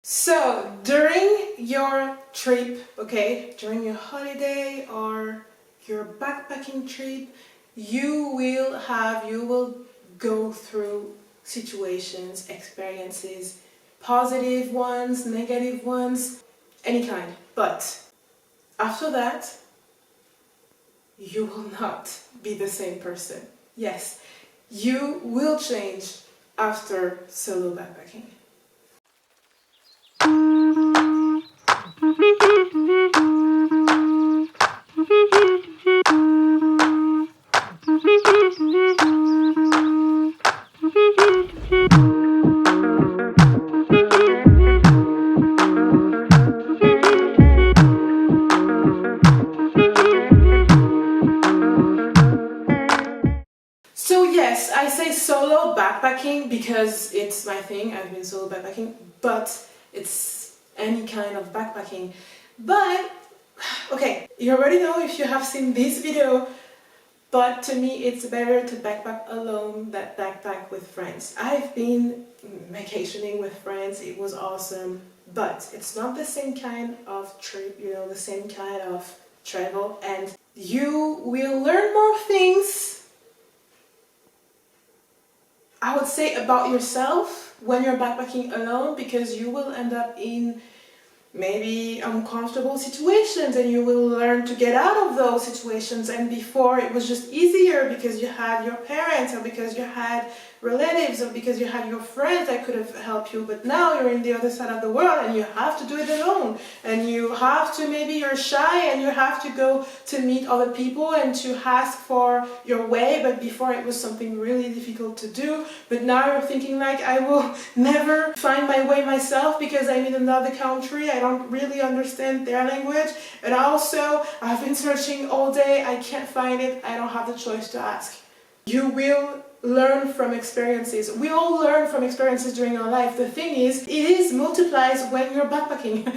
So during your trip, okay, during your holiday or your backpacking trip, you will go through situations, experiences, positive ones, negative ones, any kind. But after that, you will not be the same person. Yes, you will change after solo backpacking. So yes, I say solo backpacking because it's my thing. I've been solo backpacking, but it's any kind of backpacking. But okay, you already know if you have seen this video, but to me it's better to backpack alone than backpack with friends. I've been vacationing with friends, it was awesome, but it's not the same kind of trip, the same kind of travel, and you will learn more things, I would say, about yourself when you're backpacking alone, because you will end up in maybe uncomfortable situations and you will learn to get out of those situations. And before it was just easier because you had your parents or because you had relatives or because you had your friends that could have helped you, but now you're in the other side of the world and you have to do it alone, and you have to, maybe you're shy and you have to go to meet other people and to ask for your way, but before it was something really difficult to do, but now you're thinking like, I will never find my way myself because I'm in another country, I don't really understand their language, and also I've been searching all day, I can't find it, I don't have the choice to ask. You will learn from experiences. We all learn from experiences during our life. The thing is, it multiplies when you're backpacking.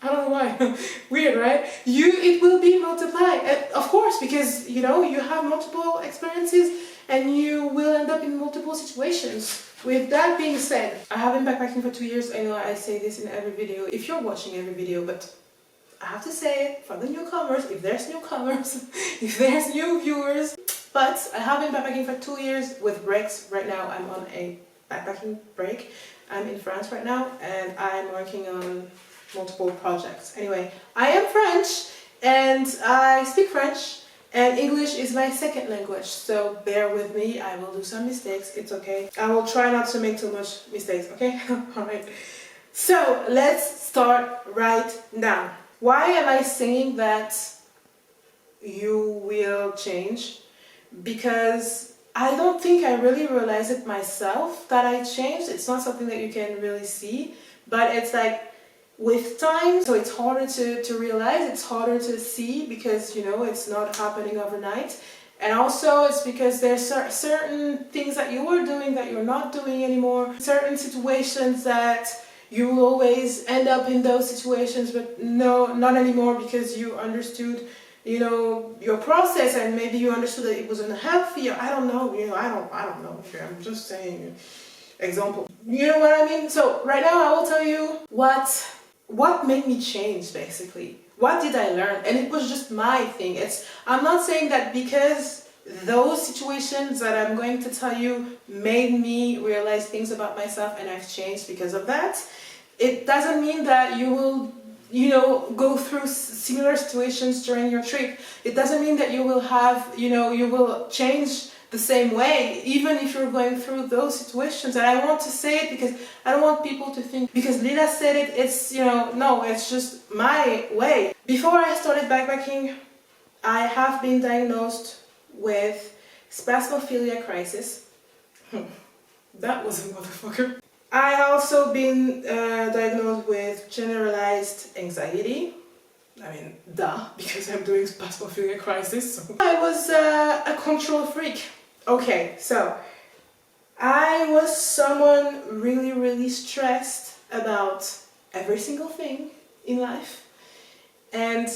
I don't know why. Weird, right? It will be multiplied. Of course, because you have multiple experiences and you will end up in multiple situations. With that being said, I have been backpacking for 2 years. I know I say this in every video, if you're watching every video, but I have to say it for the newcomers, if there's newcomers, if there's new viewers. But I have been backpacking for 2 years with breaks. Right now I'm on a backpacking break. I'm in France right now and I'm working on multiple projects. Anyway, I am French and I speak French, and English is my second language, so bear with me, I will do some mistakes, it's okay. I will try not to make too much mistakes, okay? Alright. So let's start right now. Why am I saying that you will change? Because I don't think I really realized it myself that I changed. It's not something that you can really see, but it's like with time, so it's harder to realize, it's harder to see because it's not happening overnight. And also it's because there's certain things that you were doing that you're not doing anymore, certain situations that you will always end up in those situations, but no, not anymore, because you understood your process, and maybe you understood that it was unhealthy, or I don't know, I don't know, I'm just saying example. You know what I mean? So right now I will tell you what made me change, basically. What did I learn? And it was just my thing. I'm not saying that because those situations that I'm going to tell you made me realize things about myself and I've changed because of that. It doesn't mean that you will go through similar situations during your trip. It doesn't mean that you will have, you will change the same way, even if you're going through those situations. And I want to say it because I don't want people to think, because Lila said it, it's, no, it's just my way. Before I started backpacking, I have been diagnosed with spasmophilia crisis. That was a motherfucker. I also been diagnosed with generalized anxiety. I mean, duh, because I'm doing spasmophilia crisis. So. I was a control freak. Okay, so I was someone really, really stressed about every single thing in life. And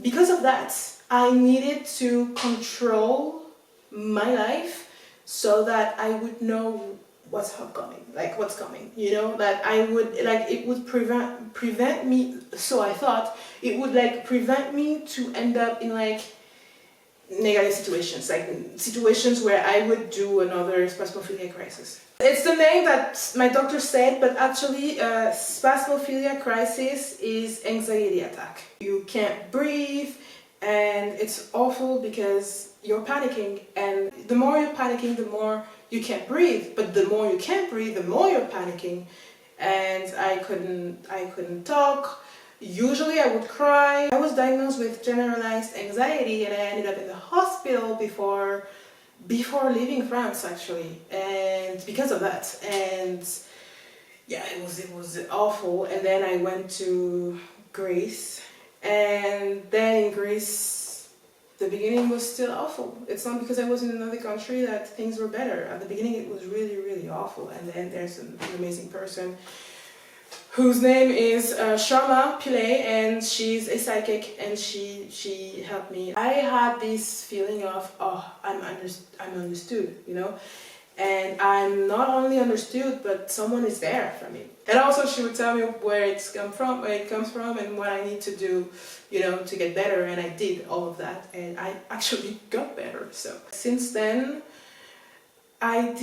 because of that, I needed to control my life so that I would know what's upcoming, like what's coming, you know, that I would like, it would prevent me, so I thought it would like prevent me to end up in like negative situations, like situations where I would do another spasmophilia crisis. It's the name that my doctor said, but actually spasmophilia crisis is anxiety attack. You can't breathe and it's awful because you're panicking, and the more you're panicking, the more you can't breathe, but the more you can't breathe, the more you're panicking. And I couldn't talk. Usually I would cry. I was diagnosed with generalized anxiety and I ended up in the hospital before leaving France, actually, and because of that. And yeah, it was awful. And then I went to Greece, and then in Greece the beginning was still awful. It's not because I was in another country that things were better. At the beginning it was really, really awful. And then there's an amazing person whose name is Sharma Pillay, and she's a psychic, and she helped me. I had this feeling of, oh, I'm understood, you know, and I'm not only understood, but someone is there for me. And also she would tell me where it comes from, and what I need to do, you know, to get better, and I did all of that, and I actually got better. So since then, I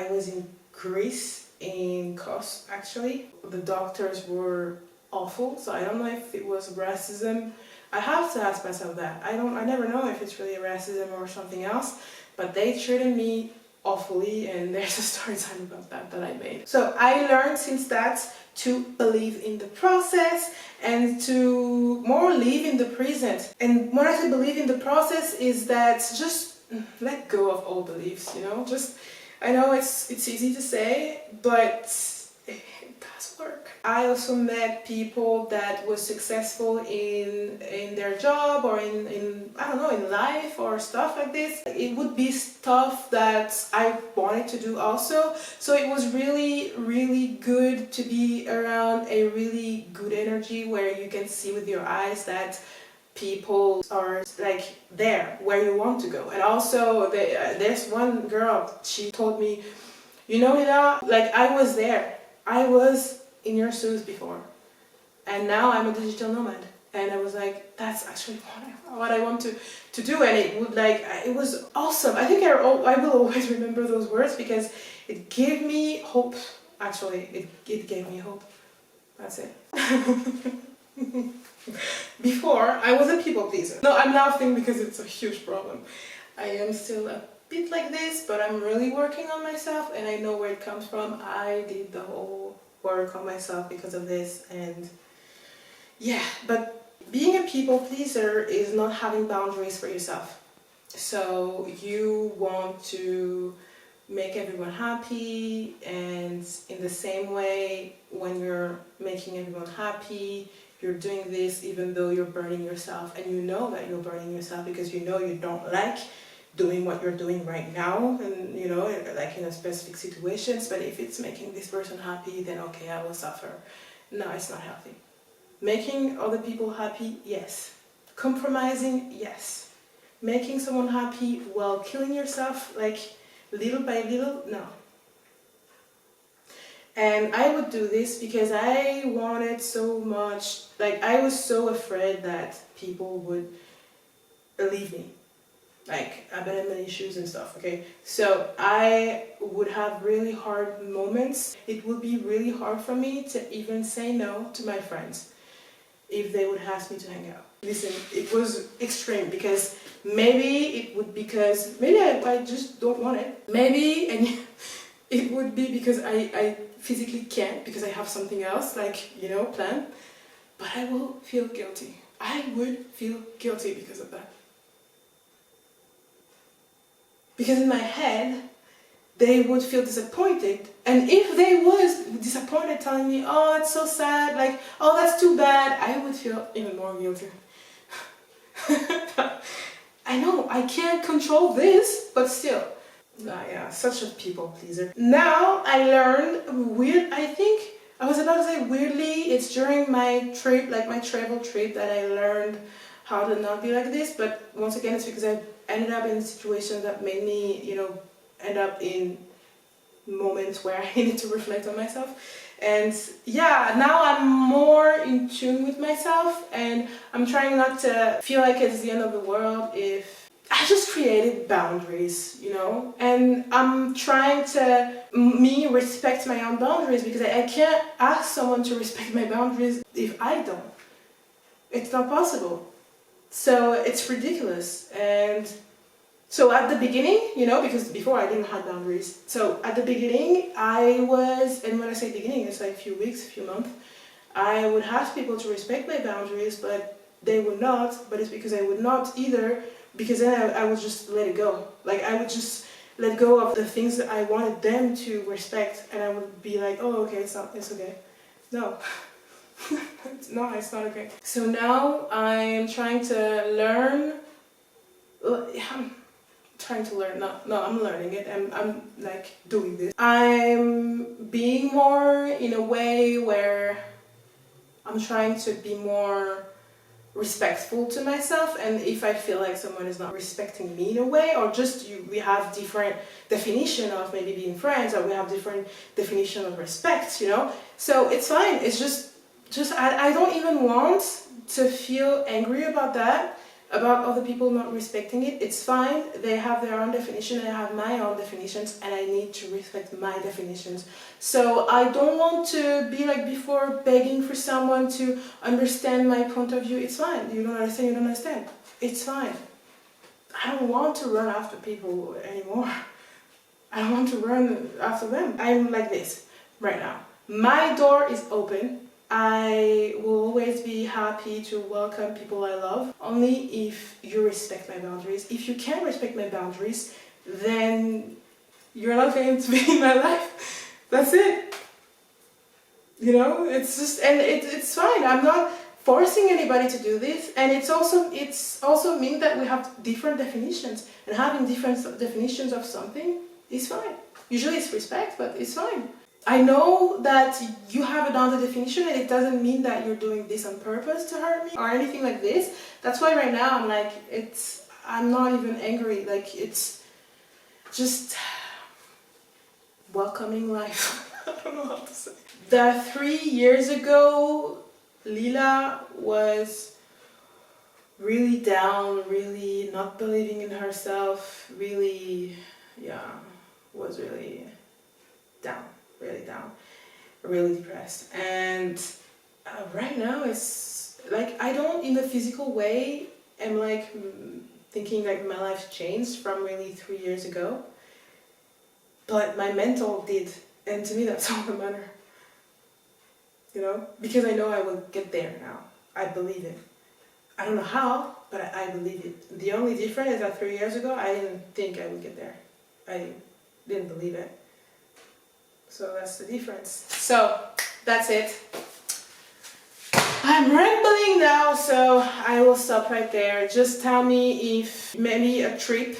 was in Greece, in Kos, actually. The doctors were awful, so I don't know if it was racism. I have to ask myself that. I never know if it's really racism or something else, but they treated me awfully, and there's a story time about that I made. So I learned since that to believe in the process and to more live in the present. And when I say believe in the process is that just let go of all beliefs, you know, just, I know it's easy to say, but it does work. I also met people that were successful in their job or in I don't know, in life or stuff like this. It would be stuff that I wanted to do also. So it was really, really good to be around a really good energy where you can see with your eyes that people are like there where you want to go. And also there's one girl, she told me, you know, Hila, like I was there, I was in your shoes before, and now I'm a digital nomad. And I was like, that's actually what I want to do. And it would like, it was awesome. I think I will always remember those words because it gave me hope. Actually, it gave me hope. That's it. Before, I was a people pleaser. No, I'm laughing because it's a huge problem. I am still a bit like this, but I'm really working on myself, and I know where it comes from. I did the whole work on myself because of this, and yeah, but being a people pleaser is not having boundaries for yourself. So you want to make everyone happy, and in the same way, when you're making everyone happy, you're doing this even though you're burning yourself, and you know that you're burning yourself because you know you don't like doing what you're doing right now, and you know, like in a specific situations, but if it's making this person happy, then okay, I will suffer. No, it's not healthy. Making other people happy, yes. Compromising, yes. Making someone happy while killing yourself, like little by little, no. And I would do this because I wanted so much, like I was so afraid that people would leave me, like abandonment issues and stuff, okay? So I would have really hard moments. It would be really hard for me to even say no to my friends if they would ask me to hang out. Listen, it was extreme because maybe I just don't want it. Maybe, and it would be because I physically can't because I have something else, like, you know, planned. But I will feel guilty. I would feel guilty because of that. Because in my head, they would feel disappointed. And if they was disappointed, telling me, oh, it's so sad, like, oh, that's too bad, I would feel even more guilty. I know, I can't control this, but still. Yeah, such a people pleaser. Now I learned I was about to say weirdly, it's during my trip, like my travel trip, that I learned how to not be like this, but once again it's because I ended up in situations that made me, you know, end up in moments where I needed to reflect on myself. And yeah, now I'm more in tune with myself, and I'm trying not to feel like it's the end of the world if I just created boundaries, you know? And I'm trying to respect my own boundaries, because I can't ask someone to respect my boundaries if I don't. It's not possible. So it's ridiculous. And so at the beginning, you know, because before I didn't have boundaries. So at the beginning, and when I say beginning, it's like a few weeks, a few months, I would ask people to respect my boundaries, but they would not. But it's because I would not either, because then I would just let it go. Like, I would just let go of the things that I wanted them to respect, and I would be like, oh, okay, it's okay. No. No, it's not okay. So now I'm trying to learn. I'm learning it. I'm like doing this. I'm being more in a way where I'm trying to be more respectful to myself, and if I feel like someone is not respecting me in a way, or just we have different definition of maybe being friends, or we have different definition of respect, you know, so it's fine. It's just I don't even want to feel angry about that, about other people not respecting it. It's fine. They have their own definition, and I have my own definitions, and I need to respect my definitions. So I don't want to be like before, begging for someone to understand my point of view. It's fine. You don't understand, you don't understand. It's fine. I don't want to run after people anymore. I don't want to run after them. I'm like this right now. My door is open. I will always be happy to welcome people I love, only if you respect my boundaries. If you can't respect my boundaries, then you're not going to be in my life. That's it. You know, it's just, and it's fine. I'm not forcing anybody to do this, and it's also mean that we have different definitions, and having different definitions of something is fine. Usually it's respect, but it's fine. I know that you have another definition, and it doesn't mean that you're doing this on purpose to hurt me or anything like this. That's why right now I'm like, I'm not even angry. Like, it's just welcoming life. I don't know how to say. 3 years ago, Lila was really down, really not believing in herself, really, was really down. Really down, really depressed. And right now it's like, I don't in the physical way am like thinking like my life changed from really 3 years ago, but my mental did, and to me that's all that matters, you know, because I know I will get there now. I believe it. I don't know how, but I believe it. The only difference is that 3 years ago I didn't think I would get there. I didn't believe it. So that's the difference. So that's it. I'm rambling now, so I will stop right there. Just tell me if maybe a trip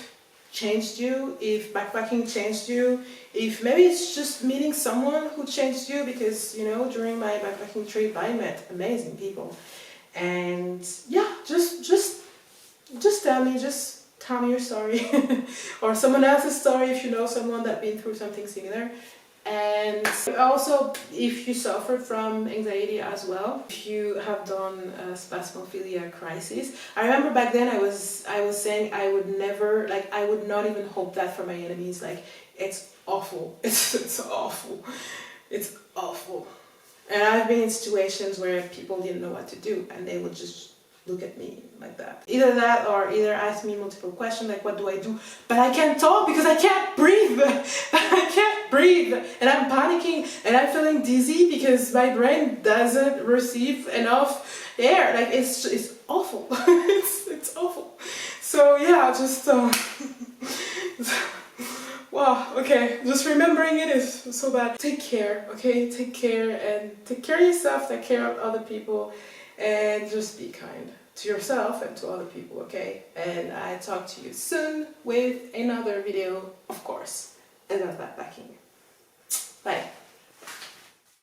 changed you, if backpacking changed you, if maybe it's just meeting someone who changed you, because, you know, during my backpacking trip I met amazing people. And yeah, just tell me your story or someone else's story if you know someone that's been through something similar. And also, if you suffer from anxiety as well, if you have done a spasmophilia crisis. I remember back then I was saying I would never, like, I would not even hope that for my enemies. Like, it's awful. It's awful. It's awful. And I've been in situations where people didn't know what to do, and they would just look at me like that. Either that, or either ask me multiple questions like, what do I do? But I can't talk because I can't breathe. I can't breathe, and I'm panicking, and I'm feeling dizzy because my brain doesn't receive enough air. Like, it's awful. it's awful. So yeah, just wow, okay, just remembering it is so bad. Take care, okay? Take care, and take care of yourself, take care of other people, and just be kind to yourself and to other people, okay? And I talk to you soon with another video, of course, about backpacking. Bye.